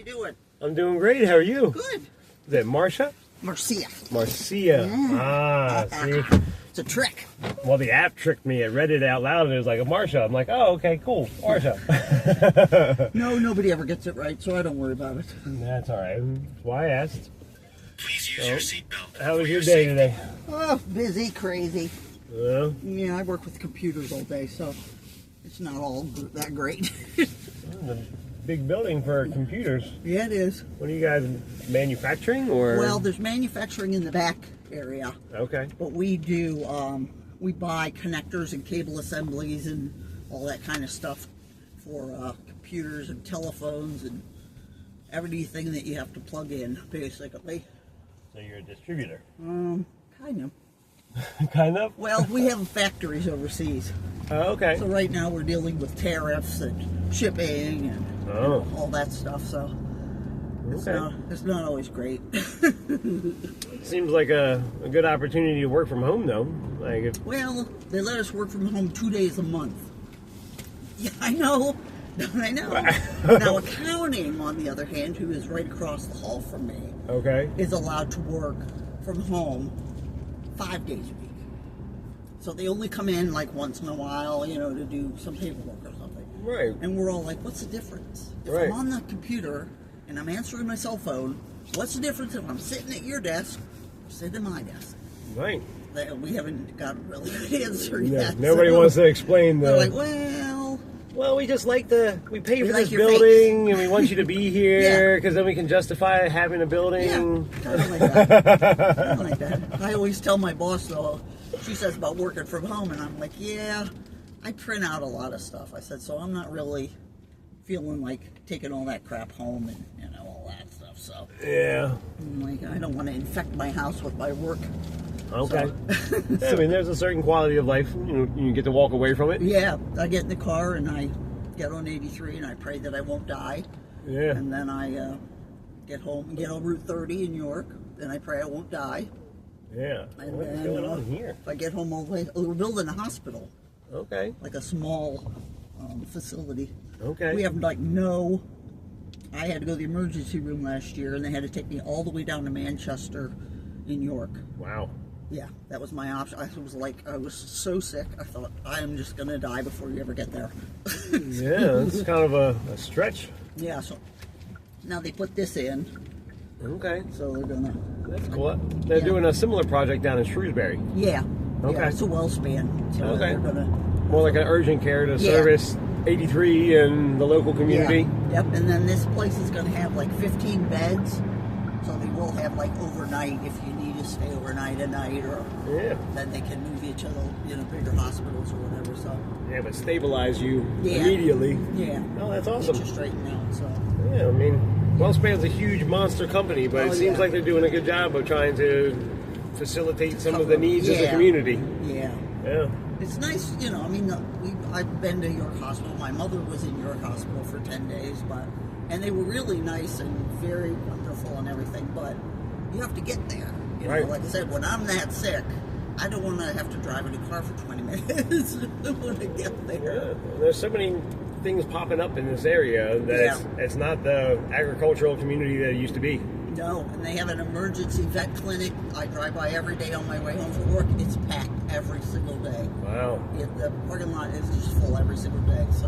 doing? I'm doing great. How are you? Good. Is it Marcia? Marcia. Marcia. Yeah. See? It's a trick. Well, the app tricked me. It read it out loud and it was like a Marcia. I'm like, oh, okay, cool. Marcia. No, nobody ever gets it right, so I don't worry about it. That's all right. That's why I asked. Please use your seatbelt. How was your day today? Oh, busy, crazy. Well, Yeah, I work with computers all day, so it's not all that great. a big building for computers. Yeah, it is. What are you guys manufacturing or? Well, there's manufacturing in the back area, Okay. but we do, we buy connectors and cable assemblies and all that kind of stuff for computers and telephones and everything that you have to plug in, basically. So you're a distributor. Kind of. Kind of? Well, we have factories overseas. Oh, okay. So right now we're dealing with tariffs and shipping and all that stuff. So it's not always great. Seems like a good opportunity to work from home, though. Like, if, Well, they let us work from home 2 days a month. Yeah, I know. I know. Now, accounting, on the other hand, who is right across the hall from me, okay. is allowed to work from home 5 days a week. So they only come in like once in a while, to do some paperwork or something. Right. And we're all like, what's the difference? If Right. I'm on the computer and I'm answering my cell phone, what's the difference if I'm sitting at your desk or sitting at my desk? Right. We haven't got a really good answer Yeah, yet. nobody so wants to explain they're like, well, well, we just like we pay for like this your building, and we want you to be here Yeah. because then we can justify having a building. yeah, kind of like that. Kind of like that. I always tell my boss, though, she says about working from home, and I'm like, yeah, I print out a lot of stuff. I said, so I'm not really feeling like taking all that crap home and, all that stuff. So Yeah. I'm like, I don't want to infect my house with my work. Okay. So- Yeah, I mean, there's a certain quality of life. You get to walk away from it. Yeah, I get in the car and I get on 83 and I pray that I won't die. Yeah. And then I get home and get on Route 30 in New York. And I pray I won't die. Yeah. And What's then going on here? if I get home all the way, we're building a hospital, Okay. like a small facility. Okay. We have I had to go to the emergency room last year and they had to take me all the way down to Manchester in York. Wow. Yeah, that was my option. I was so sick, I thought, I am just going to die before you ever get there. Yeah, it's kind of a stretch. Yeah, so now they put this in, Okay. so they're going to, That's cool. They're Yeah. doing a similar project down in Shrewsbury. yeah. Okay. Yeah, it's a well span. So Okay. they're going to, More like an urgent care to Yeah. service 83 and the local community. yeah. Yep, and then this place is going to have like 15 beds, so they will have like overnight if you need to stay overnight at night, or Yeah. then they can move you to the bigger hospitals or whatever. So Yeah, but stabilize you Yeah. immediately. yeah, Oh, that's get awesome. you straightened out. So Yeah, I mean, WellSpan's a huge monster company, but it Oh, seems yeah. like they're doing a good job of trying to facilitate some of the Cover. needs of the Yeah. community. yeah. Yeah. It's nice, I mean, I've been to York Hospital. My mother was in York Hospital for 10 days, and they were really nice and very wonderful and everything, but you have to get there. Right. Like I said, when I'm that sick, I don't want to have to drive in a car for 20 minutes. I want to get Yeah. there. There's so many things popping up in this area that Yeah. it's not the agricultural community that it used to be. No, and they have an emergency vet clinic. I drive by every day on my way home from work. It's packed every single day. Wow. The parking lot is just full every single day, so...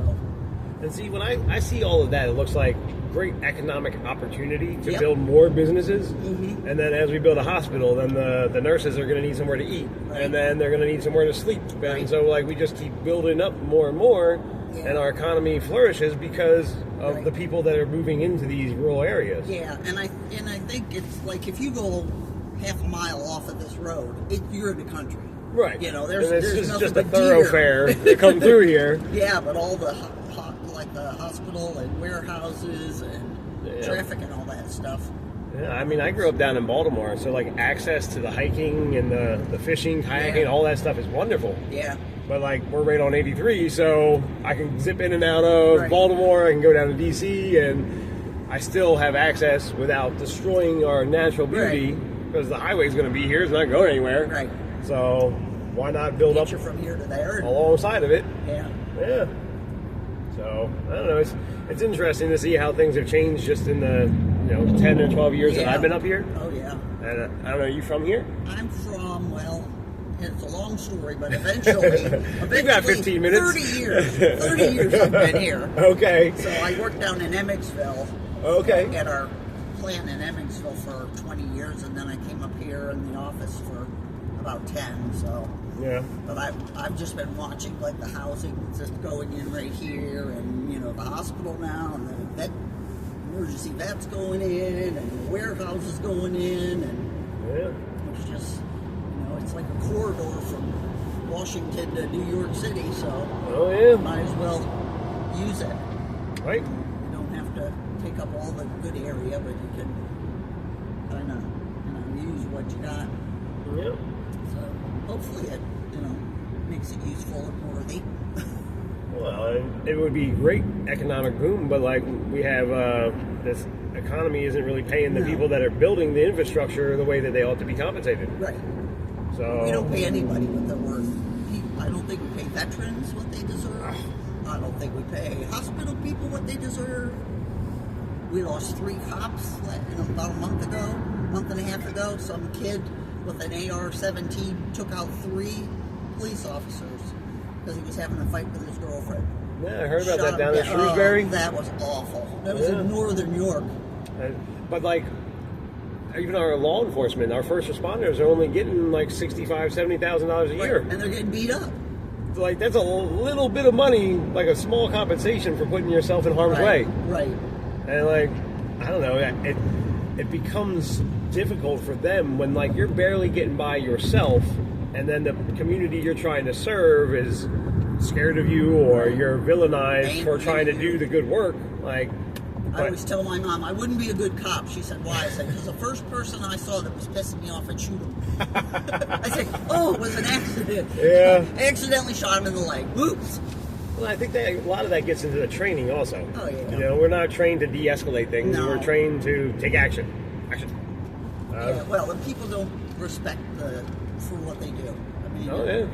And see, when I see all of that, it looks like great economic opportunity to Yep. build more businesses. Mhm. And then as we build a hospital, then the nurses are going to need somewhere to eat. Right. And then they're going to need somewhere to sleep. And Right. so, we just keep building up more and more. Yeah. And our economy flourishes because of Right. the people that are moving into these rural areas. Yeah, and I think it's like if you go half a mile off of this road, you're in the country. Right. There's and it's nothing just a but deer. thoroughfare to come through here. Yeah, but all the like the hospital and warehouses and Yeah. traffic and all that stuff. Yeah, I mean, I grew up down in Baltimore, so access to the hiking and the fishing, kayaking, Yeah. all that stuff is wonderful. Yeah, But we're right on 83, so I can zip in and out of Right. Baltimore. I can go down to DC, and I still have access without destroying our natural beauty because the highway's going to be here; it's not going anywhere. right. So why not build Get up you from here to there. alongside of it? Yeah. Yeah. So I don't know. It's interesting to see how things have changed just in the 10 or 12 years that I've been up here. Oh yeah. And I don't know. Are you from here? I'm from, well, it's a long story, but eventually We've got 15 minutes. 30 years I've been here. Okay. So I worked down in Emmetsville. Okay. At our plant in Emmetsville for 20 years, and then I came up here in the office for about 10. So yeah. But I've just been watching like the housing just going in right here, and the hospital now, and the emergency vet's going in, and the warehouse is going in, and it's just it's like a corridor from Washington to New York City. So might as well use it. Right. You don't have to take up all the good area, but you can kind of use what you got. Yeah. So hopefully it makes it useful and worthy. Well, it would be great economic boom, but like we have this economy isn't really paying the people that are building the infrastructure the way that they ought to be compensated. Right. So we don't pay anybody what they're worth. I don't think we pay veterans what they deserve. I don't think we pay hospital people what they deserve. We lost 3 cops about a month and a half ago. Some kid with an AR-17 took out 3 police officers because he was having a fight with his girlfriend. Yeah, I heard about that down in Shrewsbury. That was awful. That was in northern York. But like, even our law enforcement, our first responders are only getting like $65,000, $70,000 a year, and they're getting beat up. Like that's a little bit of money, like a small compensation for putting yourself in harm's way. Right. And like, I don't know, it becomes difficult for them when like you're barely getting by yourself, and then the community you're trying to serve is scared of you, or you're villainized for trying to do the good work. Like, I always tell my mom, I wouldn't be a good cop. She said, why? I said, because the first person I saw that was pissing me off, I'd shoot him. I said, it was an accident. Yeah. I accidentally shot him in the leg. Oops. Well, I think that a lot of that gets into the training also. Oh, yeah. We're not trained to de-escalate things. No. We're trained to take action. Well, and people don't respect for what they do. I mean, oh, yeah.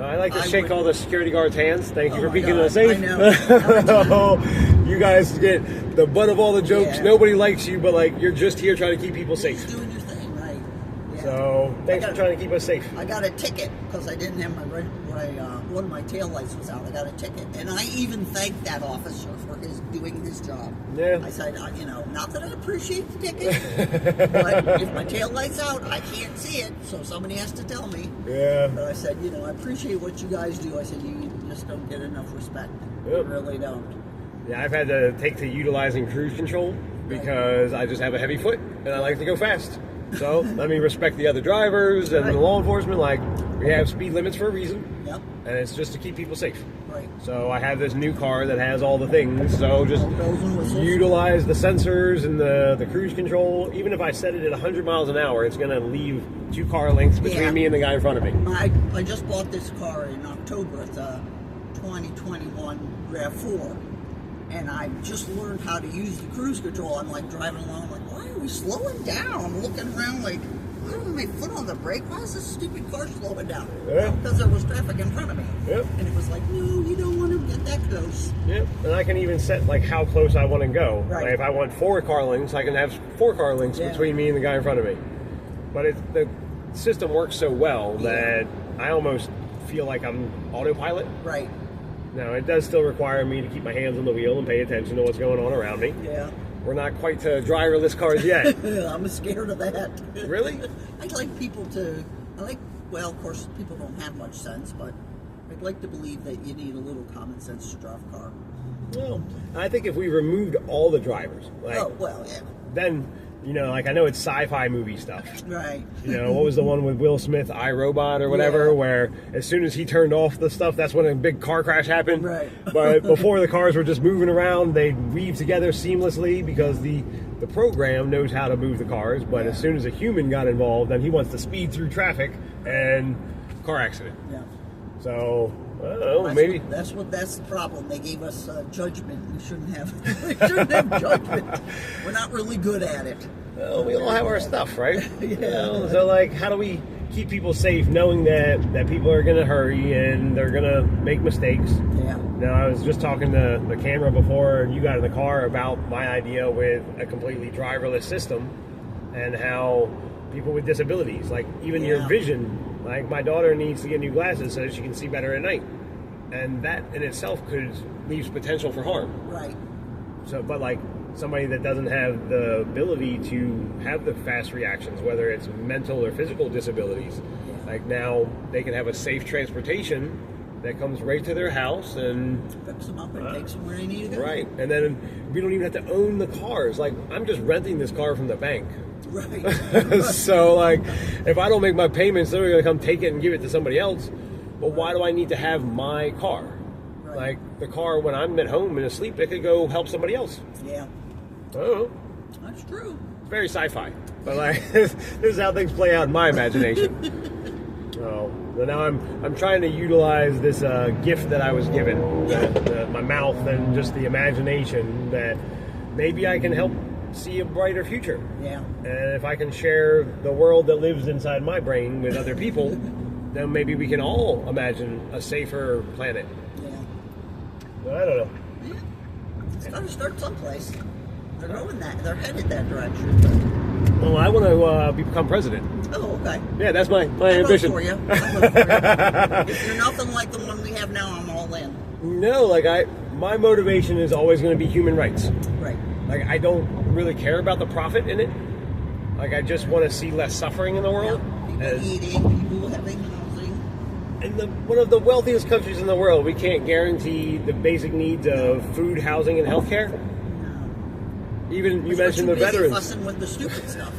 I like to shake all the security guards' hands. Thank you for keeping us safe. I know. You guys get the butt of all the jokes. Yeah. Nobody likes you, but like you're just here trying to keep people safe. Just doing your thing, right? Yeah. So thanks for trying to keep us safe. I got a ticket because I didn't have one of my taillights was out. I got a ticket, and I even thanked that officer for doing his job. Yeah. I said, not that I appreciate the ticket, but if my taillight's out, I can't see it, so somebody has to tell me. Yeah. But I said, I appreciate what you guys do. I said, you just don't get enough respect. Yep. You really don't. Yeah, I've had to take to utilizing cruise control because I just have a heavy foot and I like to go fast. So let me respect the other drivers and the law enforcement. Like, we have speed limits for a reason. Yep. And it's just to keep people safe. Right. So I have this new car that has all the things. So just utilize the sensors and the cruise control. Even if I set it at 100 miles an hour, it's going to leave 2 car lengths between me and the guy in front of me. I just bought this car in October. It's a 2021 RAV4. And I just learned how to use the cruise control. I'm like driving along, like, why are we slowing down? I'm looking around like, I don't have my foot on the brake. Why is this stupid car slowing down? Yeah. Because there was traffic in front of me. Yep. And it was like, no, you don't want to get that close. Yep. And I can even set like how close I want to go. Right. Like if I want 4 car lengths, I can have 4 car lengths between me and the guy in front of me. But the system works so well that I almost feel like I'm autopilot. Right. Now, it does still require me to keep my hands on the wheel and pay attention to what's going on around me. Yeah. We're not quite to driverless cars yet. I'm scared of that. Really? I'd like people well, of course, people don't have much sense, but I'd like to believe that you need a little common sense to drive a car. Well, I think if we removed all the drivers, then, like I know it's sci-fi movie stuff. Right. What was the one with Will Smith, iRobot or whatever, where as soon as he turned off the stuff, that's when a big car crash happened. Right. But before the cars were just moving around, they'd weave together seamlessly because the program knows how to move the cars. But as soon as a human got involved, then he wants to speed through traffic and car accident. Yeah. So, I don't know, maybe. That's the problem. They gave us judgment. We shouldn't have judgment. We're not really good at it. Well, we all have our stuff, right? Yeah. So, like, how do we keep people safe, knowing that people are going to hurry and they're going to make mistakes. Yeah. Now, I was just talking to the camera before you got in the car about my idea with a completely driverless system and how people with disabilities, like even your vision, like my daughter needs to get new glasses so that she can see better at night. And that in itself leaves potential for harm. Right. So, but like somebody that doesn't have the ability to have the fast reactions, whether it's mental or physical disabilities, like now they can have a safe transportation that comes right to their house and picks them up and takes them where they need to go. Right, and then we don't even have to own the cars. Like I'm just renting this car from the bank. Right. So like, if I don't make my payments, they're going to come take it and give it to somebody else. But why do I need to have my car? Right. Like the car when I'm at home and asleep, it could go help somebody else. Yeah. Oh, That's true. it's very sci-fi, but like this is how things play out in my imagination. So now I'm trying to utilize this gift that I was given, my mouth and just the imagination, that maybe I can help see a brighter future. Yeah. And if I can share the world that lives inside my brain with other people, then maybe we can all imagine a safer planet. Yeah. I don't know. Yeah. It's got to start someplace. They're going that. They're headed that direction. Well, I want to become president. Oh, okay. Yeah, that's my I'll ambition. vote for you. I'll vote for you. If you're nothing like the one we have now, I'm all in. No, like my motivation is always going to be human rights. Right. Like I don't really care about the profit in it. Like I just want to see less suffering in the world. Yeah. People eating, people having housing. In one of the wealthiest countries in the world, we can't guarantee the basic needs of food, housing, and healthcare. No. Even you mentioned the veterans Fussing with the stupid stuff.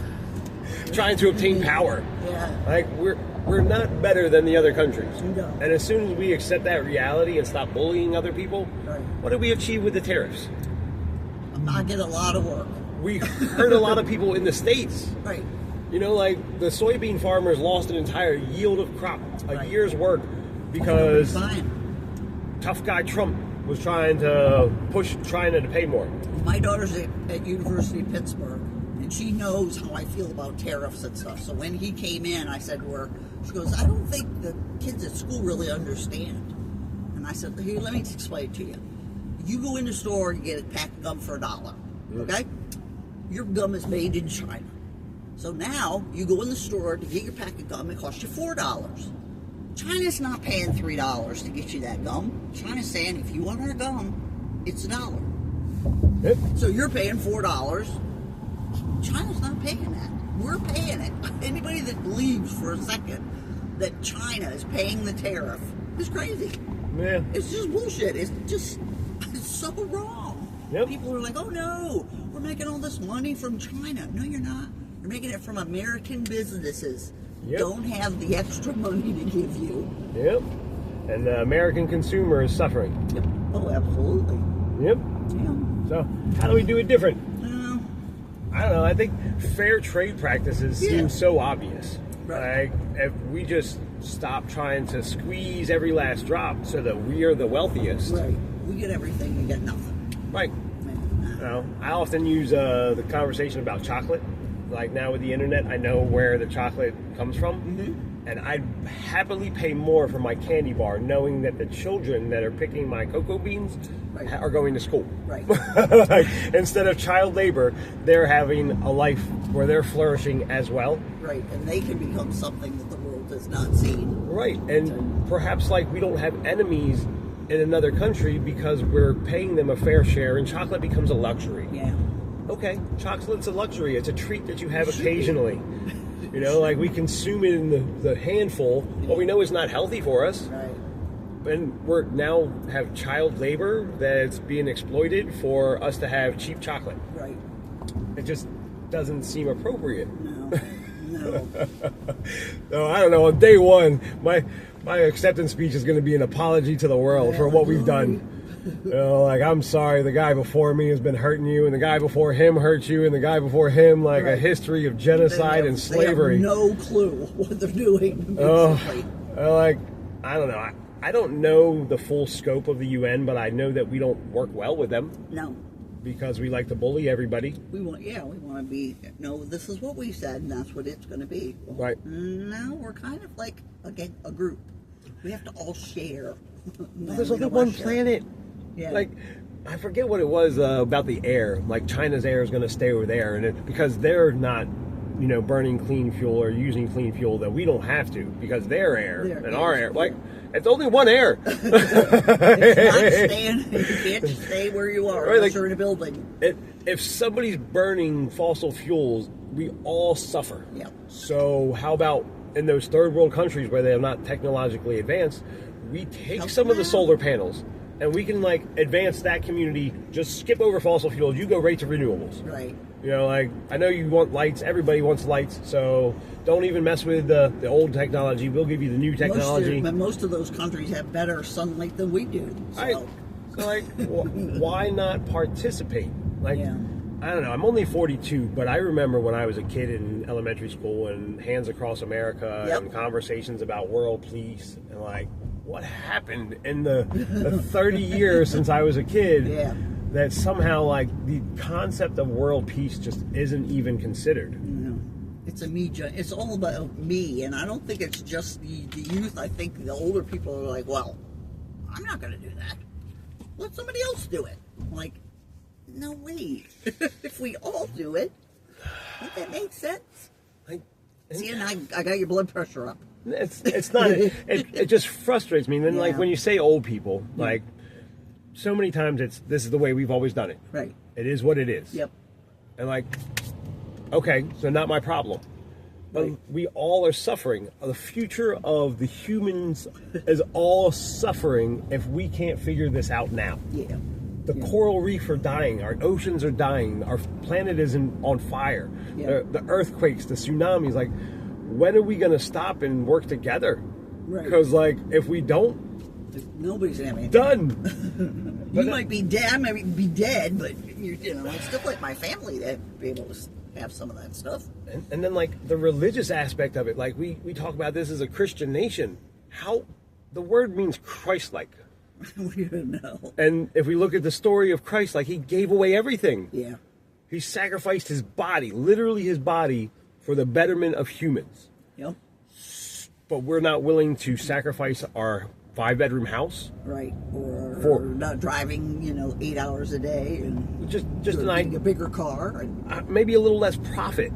trying to obtain power. Yeah. Like we're not better than the other countries. No. And as soon as we accept that reality and stop bullying other people, Right. what did we achieve with the tariffs? I get a lot of work. We hurt a lot of people in the States. Right. You know, like the soybean farmers lost an entire yield of crop, a year's work, because tough guy Trump was trying to push China to pay more. My daughter's at University of Pittsburgh, and she knows how I feel about tariffs and stuff. So when he came in, I said to her, she goes, I don't think the kids at school really understand. And I said, here, let me explain it to you. You go in the store, you get a pack of gum for $1, okay? Your gum is made in China. So now, you go in the store to get your pack of gum, it costs you $4. China's not paying $3 to get you that gum. China's saying, if you want our gum, it's $1. Yep. So you're paying $4. China's not paying that. We're paying it. Anybody that believes for a second that China is paying the tariff is crazy. Yeah. It's just bullshit. It's so wrong. Yep. People are like, oh no, we're making all this money from China. No, you're not. You're making it from American businesses. Yep. Don't have the extra money to give you. Yep. And the American consumer is suffering. Yep. Oh, absolutely. Yep. Yeah. So how do we do it different? Well, I don't know. I think fair trade practices seem so obvious. Right. Like if we just stop trying to squeeze every last drop so that we are the wealthiest. right. We get everything, you get nothing. Right. Man, You know, I often use the conversation about chocolate. Like now with the internet, I know where the chocolate comes from. Mm-hmm. And I'd happily pay more for my candy bar knowing that the children that are picking my cocoa beans are going to school. Right. Like, instead of child labor, they're having a life where they're flourishing as well. Right. And they can become something that the world has not seen. Right. And perhaps like we don't have enemies in another country because we're paying them a fair share and chocolate becomes a luxury. Yeah. Okay, chocolate's a luxury. It's a treat that you have occasionally. You know, like we consume it in the handful, but we know it's not healthy for us. Right. And we're now have child labor that's being exploited for us to have cheap chocolate. Right. It just doesn't seem appropriate. No. No. So I don't know. On day one, my acceptance speech is going to be an apology to the world for what we've done. You know, like, I'm sorry, the guy before me has been hurting you, and the guy before him hurt you, and the guy before him, like, a history of genocide and slavery. They have no clue what they're doing. Basically. Like, I don't know. I don't know the full scope of the UN, but I know that we don't work well with them. No. because we like to bully everybody. We want to be, no, this is what we said, and that's what it's going to be. Well, Right. Now we're kind of like, again, a group. We have to all share. Well, there's only one planet. Yeah. Like, I forget what it was about the air. Like, China's air is going to stay over there, and because they're not, burning clean fuel or using clean fuel, that we don't have to, because their air and our air, like, it's only one air. It's not staying. You can't just stay where you are Right, unless you're in a building. If somebody's burning fossil fuels, we all suffer. Yeah. So how about in those third world countries where they are not technologically advanced, we take Help some of the them out. solar panels and we can like advance that community, just skip over fossil fuels, you go right to renewables. Right. Like, I know you want lights, everybody wants lights, so don't even mess with the old technology. We'll give you the new technology. Most of those countries have better sunlight than we do. So. Right. So, like, why not participate? Like, Yeah. I don't know. I'm only 42, but I remember when I was a kid in elementary school and Hands Across America Yep. and conversations about world peace and like, what happened in the 30 years since I was a kid? Yeah. That somehow, like, the concept of world peace just isn't even considered. It's it's all about me, and I don't think it's just the youth. I think the older people are like, well, I'm not going to do that. Let somebody else do it. I'm like, no, wait. If we all do it, doesn't that make sense? Like, See, and I got your blood pressure up. it's not. It just frustrates me. And then, like, Yeah. when you say old people, like, so many times this is the way we've always done it. Right. It is what it is. Yep. And like, okay, so not my problem. But Right. we all are suffering. The future of the humans is all suffering if we can't figure this out now. Yeah. The coral reef are dying. Our oceans are dying. Our planet is on fire. Yeah. The earthquakes, the tsunamis. Like, when are we going to stop and work together? Right. Because, like, if we don't, Nobody's having it. done. You might be dead. I might be dead, but I still like my family to be able to have some of that stuff. And then, like, the religious aspect of it, like, we talk about this as a Christian nation. How the word means Christ-like. We don't know. And if we look at the story of Christ, like, he gave away everything. Yeah. He sacrificed his body, literally his body, for the betterment of humans. Yep. But we're not willing to sacrifice our 5-bedroom house. Right. Or For- not driving, 8 hours a day and Just getting a bigger car. And, maybe a little less profit.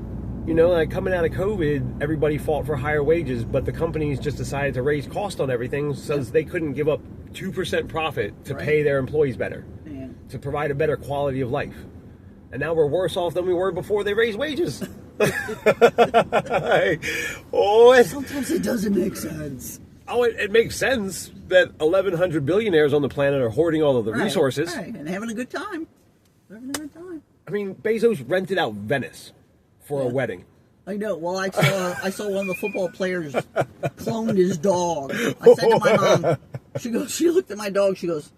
Like, coming out of COVID, everybody fought for higher wages, but the companies just decided to raise cost on everything so they couldn't give up 2% profit to Right. pay their employees better, yeah. to provide a better quality of life. And now we're worse off than we were before they raised wages. Sometimes it doesn't make sense. It makes sense that 1,100 billionaires on the planet are hoarding all of the Right, resources. Right. And having a good time. Having a good time. I mean, Bezos rented out Venice for a wedding. I know. Well, I saw one of the football players cloned his dog. I said to my mom, she looked at my dog, she goes,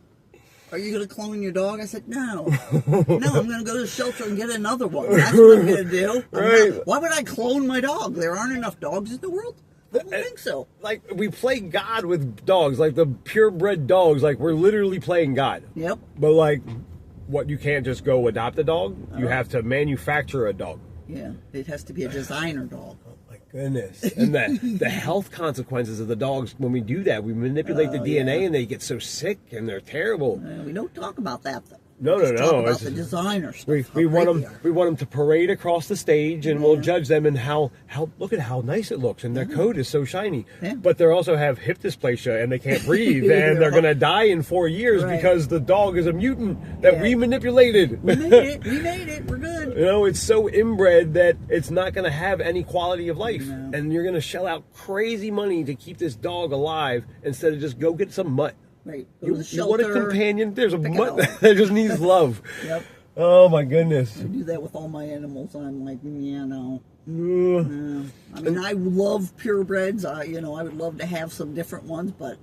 "Are you going to clone your dog?" I said, "No. No, I'm going to go to the shelter and get another one. That's what I'm going to do." Right. Why would I clone my dog? There aren't enough dogs in the world? I don't think so. Like, we play God with dogs, like the purebred dogs, like, we're literally playing God. Yep. But, like, you can't just go adopt a dog? You have to manufacture a dog. Yeah. It has to be a designer dog. My goodness. And the health consequences of the dogs, when we do that, we manipulate the DNA and they get so sick and they're terrible. We don't talk about that, though. No. Talk about It's- the designer stuff. We how want great them. they are. We want them to parade across the stage, and we'll judge them and how look at how nice it looks, and their coat is so shiny. Yeah. But they also have hip dysplasia, and they can't breathe, and they're gonna die in 4 years Right. because the dog is a mutant that we manipulated. We made it. We made it. We're good. It's so inbred that it's not gonna have any quality of life, No. and you're gonna shell out crazy money to keep this dog alive instead of just go get some mutt. Right. Go You, to the you want a shelter. companion? There's a pick it mutt up. that just needs love. Yep. Oh my goodness. I do that with all my animals. I'm like, yeah, no. No. I mean, I love purebreds. I would love to have some different ones, but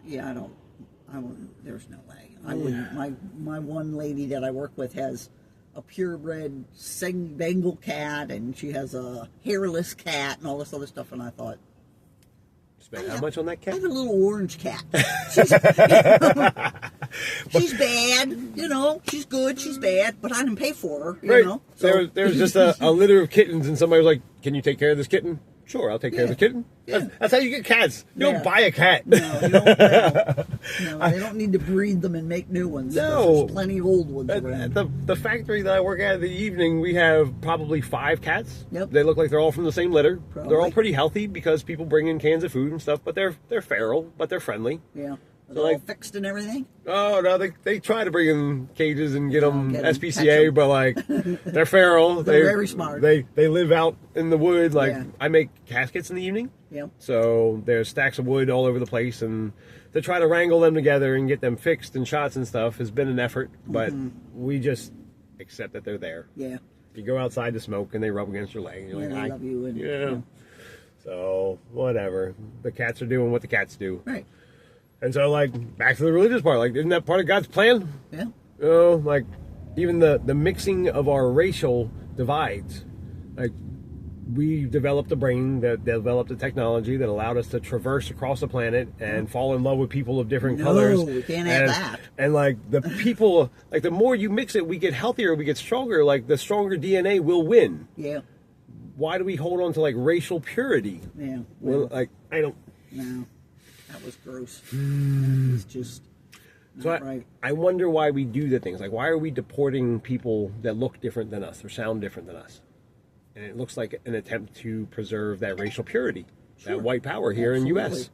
yeah, I wouldn't. There's no way. I wouldn't. My one lady that I work with has a purebred Bengal cat, and she has a hairless cat, and all this other stuff. And I thought, Spent how much on that I cat? have a little orange cat. She's bad, you know. She's good. She's bad, but I didn't pay for her, you Right. know. So. There was just a litter of kittens, and somebody was like, "Can you take care of this kitten?" Sure, I'll take care of the kitten. Yeah. That's how you get cats. You don't buy a cat. No, you don't. No, they don't need to breed them and make new ones. No. There's plenty of old ones around. The factory that I work at in the evening, we have probably 5 cats. Yep. They look like they're all from the same litter. Probably. They're all pretty healthy because people bring in cans of food and stuff, but they're feral, but they're friendly. Yeah. They're So, all like- fixed and everything. Oh no, they try to bring in cages and get them Get 'em, SPCA, catch 'em. but like they're feral. They're very smart. They live out in the wood. Like Yeah. I make caskets in the evening, Yep. so there's stacks of wood all over the place, and to try to wrangle them together and get them fixed and shots and stuff has been an effort. But we just accept that they're there. Yeah. You go outside to smoke and they rub against your leg. And you're Yeah, like, they "I- love you and- yeah. yeah. So whatever. The cats are doing what the cats do. Right. And so, like, back to the religious part. Like, isn't that part of God's plan? Yeah. You know, like, even the mixing of our racial divides. Like, we developed a brain that developed a technology that allowed us to traverse across the planet and fall in love with people of different No, colors. we can't have that. And, like, the people, like, the more you mix it, we get healthier, we get stronger. Like, the stronger DNA will win. Yeah. Why do we hold on to, like, racial purity? Yeah. Well, like, I don't... No. That was gross. It's just So not right. I wonder why we do the things. Like, why are we deporting people that look different than us or sound different than us? And it looks like an attempt to preserve that racial purity, Sure. that white power here in the U.S. Absolutely.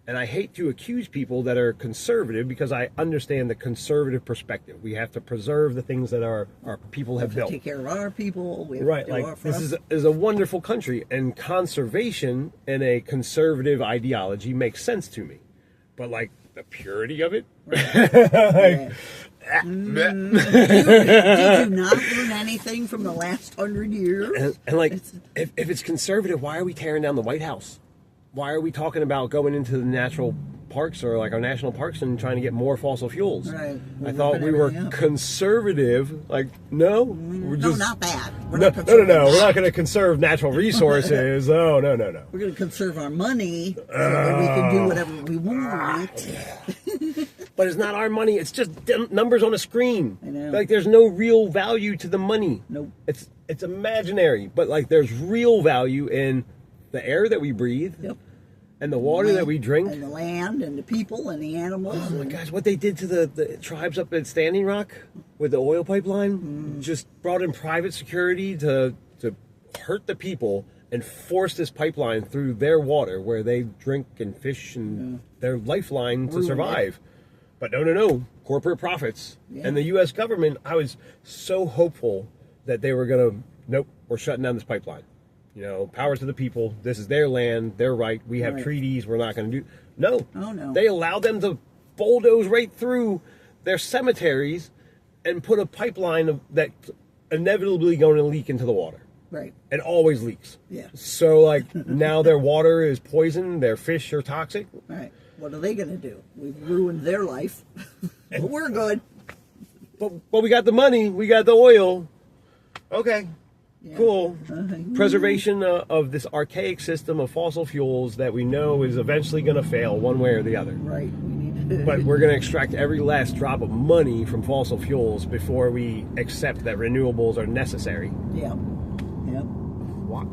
And I hate to accuse people that are conservative because I understand the conservative perspective. We have to preserve the things that our people have built. Take care of our people. We have Right, to do our like this stuff. is a wonderful country, and conservation in a conservative ideology makes sense to me. But like the purity of it, Yeah. Did you not learn anything from the last 100 years? and like if it's conservative, why are we tearing down the White House? Why are we talking about going into the natural parks or like our national parks and trying to get more fossil fuels? Right. I We're thought ripping we were everything up. conservative. Like no, we're No, just not that. We're no, not no. conserving We're that. not going to conserve natural resources. Oh no. We're going to conserve our money so that we can do whatever we want. But it's not our money. It's just numbers on a screen. I know. Like there's no real value to the money. Nope. It's imaginary. But like there's real value in the air that we breathe, Yep. and the water that we drink. And the land and the people and the animals. Oh my and- gosh, what they did to the tribes up at Standing Rock with the oil pipeline just brought in private security to hurt the people and force this pipeline through their water where they drink and fish and their lifeline to Ruined it. survive. But no, corporate profits. Yeah. And the U.S. government, I was so hopeful that they were going to, nope, we're shutting down this pipeline. You know, power to the people. This is their land, their right. We have Right. treaties. We're not going to do. No. Oh, no. They allowed them to bulldoze right through their cemeteries and put a pipeline that's inevitably going to leak into the water. Right. It always leaks. Yeah. So, like, now their water is poisoned. Their fish are toxic. Right. What are they going to do? We've ruined their life. But we're good. But we got the money. We got the oil. Okay. Yeah. Cool. Uh-huh. Preservation of this archaic system of fossil fuels that we know is eventually going to fail one way or the other. Right. We need to. But we're going to extract every last drop of money from fossil fuels before we accept that renewables are necessary. Yeah. Yeah. Why?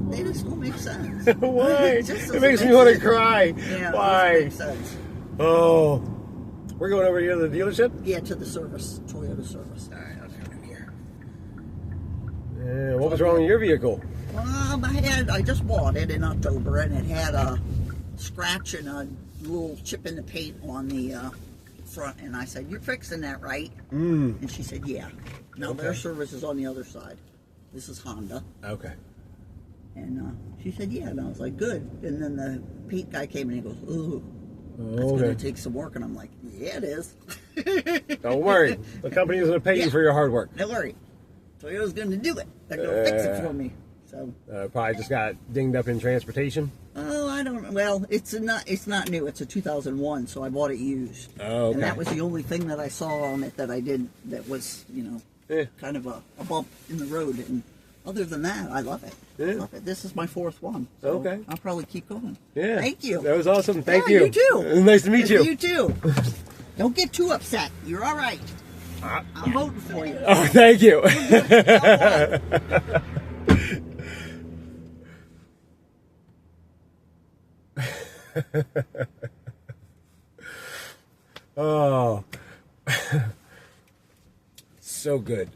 They just don't make sense. Why? It just It doesn't makes me make want to sense. cry. Yeah, Why? It doesn't make sense. Oh, we're going over here to the dealership. Yeah, to the service, Toyota service. All right, I'll come in here. Yeah, what was wrong with your vehicle? I just bought it in October, and it had a scratch and a little chip in the paint on the front. And I said, "You're fixing that, right?" And she said, "Yeah." Now their service is on the other side. This is Honda. Okay. And she said, "Yeah." And I was like, "Good." And then the paint guy came and he goes, "Ooh, that's Okay. going to take some work." And I'm like, "Yeah, it is." Don't worry. The company is going to pay you Yeah. for your hard work. Don't worry. Toyota's going to do it. They're going to fix it for me. So, Probably just got dinged up in transportation. oh, I don't. Well, it's not new. It's a 2001, so I bought it used. Oh, okay. And that was the only thing that I saw on it that I did that was, Yeah. kind of a bump in the road. And other than that, I love it. Yeah. I love it. This is my 4th one. So Okay. I'll probably keep going. Yeah. Thank you. That was awesome. Thank Yeah, you. you too. Nice to meet you. You too. Don't get too upset. You're all right. I'm voting for you. Oh, thank you. Oh. So good.